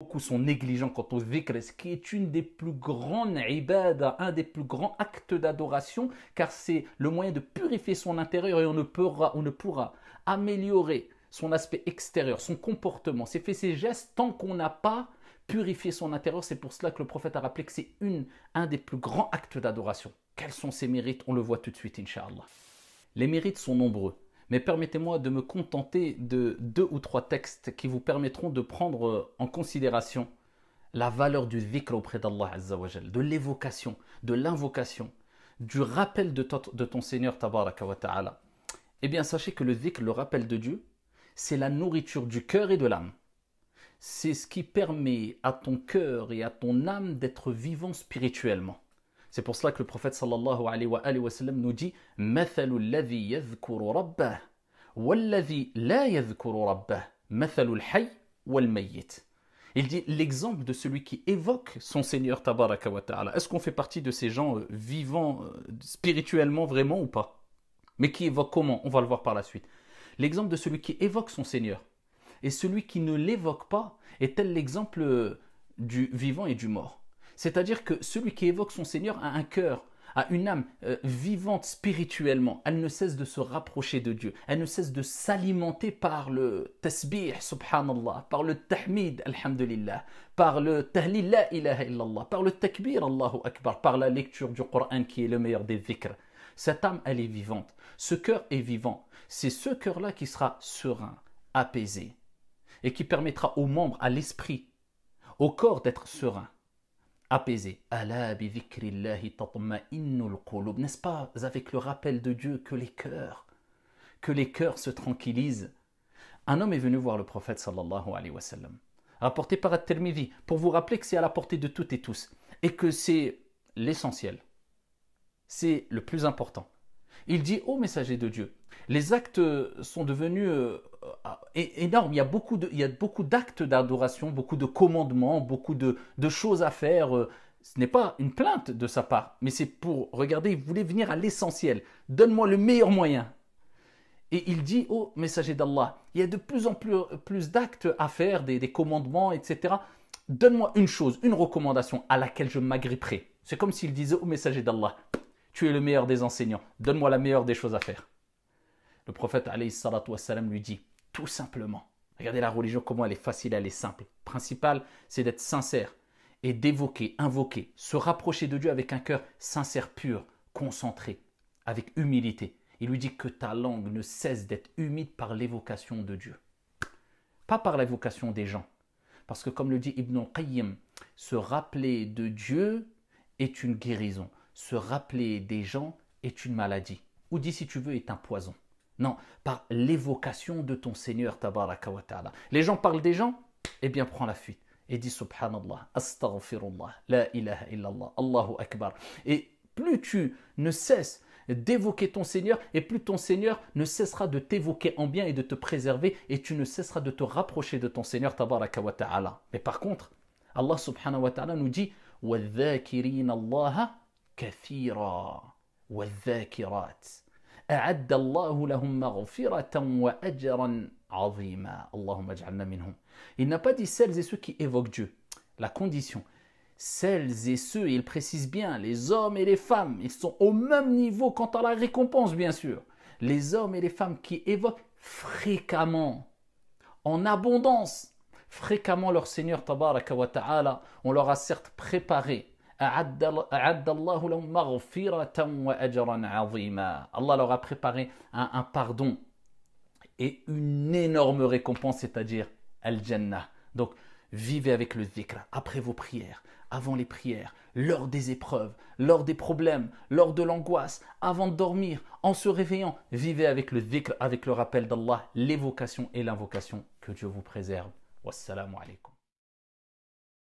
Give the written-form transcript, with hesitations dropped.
beaucoup sont négligents quant au dhikr, ce qui est une des plus grandes ibadah, un des plus grands actes d'adoration, car c'est le moyen de purifier son intérieur et on ne pourra améliorer son aspect extérieur, son comportement, ses faits, ses gestes, tant qu'on n'a pas purifié son intérieur. C'est pour cela que le prophète a rappelé que c'est un des plus grands actes d'adoration. Quels sont ses mérites? On le voit tout de suite, Inch'Allah. Les mérites sont nombreux, mais permettez-moi de me contenter de 2 ou 3 textes qui vous permettront de prendre en considération la valeur du dhikr auprès d'Allah Azza wa Jal, de l'évocation, de l'invocation, du rappel de ton Seigneur Tabaraka wa Ta'ala. Eh bien, sachez que le dhikr, le rappel de Dieu, c'est la nourriture du cœur et de l'âme. C'est ce qui permet à ton cœur et à ton âme d'être vivant spirituellement. C'est pour cela que le prophète sallallahu alayhi wa sallam nous dit مَثَلُ الَّذِي يَذْكُرُ رَبَّهُ وَالَّذِي لَا يَذْكُرُ رَبَّهُ مَثَلُ الْحَيِّ وَالْمَيِّتِ. Il dit l'exemple de celui qui évoque son Seigneur Tabaraka wa Ta'ala. Est-ce qu'on fait partie de ces gens vivants spirituellement vraiment ou pas? Mais qui évoque comment? On va le voir par la suite. L'exemple de celui qui évoque son Seigneur et celui qui ne l'évoque pas est tel l'exemple du vivant et du mort. C'est-à-dire que celui qui évoque son Seigneur a un cœur, a une âme vivante spirituellement. Elle ne cesse de se rapprocher de Dieu. Elle ne cesse de s'alimenter par le tasbih, subhanallah, par le tahmid, alhamdulillah, par le tahlil, la ilaha illallah, par le takbir, Allahu akbar, par la lecture du Coran qui est le meilleur des dhikrs. Cette âme, elle est vivante. Ce cœur est vivant. C'est ce cœur-là qui sera serein, apaisé, et qui permettra aux membres, à l'esprit, au corps d'être serein, apaisé. Ala bi dhikrillahi tatma'innul qulub. N'est-ce pas avec le rappel de Dieu que les cœurs se tranquillisent? Un homme est venu voir le prophète sallallahu alayhi wa sallam, rapporté par At-Tirmidhi, pour vous rappeler que c'est à la portée de toutes et tous, et que c'est l'essentiel, c'est le plus important. Il dit: ô messager de Dieu, les actes sont devenus énormes. Il y a beaucoup d'actes d'adoration, beaucoup de commandements, beaucoup de choses à faire. Ce n'est pas une plainte de sa part, mais c'est pour, regardez, il voulait venir à l'essentiel. Donne-moi le meilleur moyen. Et il dit: ô messager d'Allah, il y a de plus en plus d'actes à faire, des commandements, etc. Donne-moi une chose, une recommandation à laquelle je m'agripperai. C'est comme s'il disait au messager d'Allah: tu es le meilleur des enseignants, donne-moi la meilleure des choses à faire. Le prophète alayhi salatu wassalam lui dit tout simplement, regardez la religion comment elle est facile, elle est simple. Le principal, c'est d'être sincère et d'évoquer, invoquer, se rapprocher de Dieu avec un cœur sincère, pur, concentré, avec humilité. Il lui dit que ta langue ne cesse d'être humide par l'évocation de Dieu, pas par l'évocation des gens. Parce que comme le dit Ibn al-Qayyim, se rappeler de Dieu est une guérison. Se rappeler des gens est une maladie. Ou dis si tu veux, est un poison. Non, par l'évocation de ton Seigneur Tabaraka wa Ta'ala. Les gens parlent des gens, eh bien prends la fuite. Et dis subhanallah, astaghfirullah, la ilaha illallah, Allahu akbar. Et plus tu ne cesses d'évoquer ton Seigneur, et plus ton Seigneur ne cessera de t'évoquer en bien et de te préserver, et tu ne cesseras de te rapprocher de ton Seigneur Tabaraka wa Ta'ala. Mais par contre, Allah subhanahu wa ta'ala nous dit وَالذَّاكِرِينَ اللَّهَ كَثِيرًا وَالذَّاكِرَاتِ أَعَدَّ اللَّهُ لَهُمْ مَغْفِرَةً وَأَجْرًا عَظِيمًا اللهم اجعلنا منهم. Il n'a pas dit celles et ceux qui évoquent Dieu. La condition, celles et ceux, il précise bien, les hommes et les femmes, ils sont au même niveau quant à la récompense, bien sûr. Les hommes et les femmes qui évoquent fréquemment, en abondance, fréquemment leur Seigneur Tabaraka wa Ta'ala, on leur a certes préparé. Allah leur a préparé un pardon et une énorme récompense, c'est-à-dire Al-Jannah. Donc, vivez avec le dhikr après vos prières, avant les prières, lors des épreuves, lors des problèmes, lors de l'angoisse, avant de dormir, en se réveillant. Vivez avec le dhikr, avec le rappel d'Allah, l'évocation et l'invocation. Que Dieu vous préserve. Wassalamu alaikum.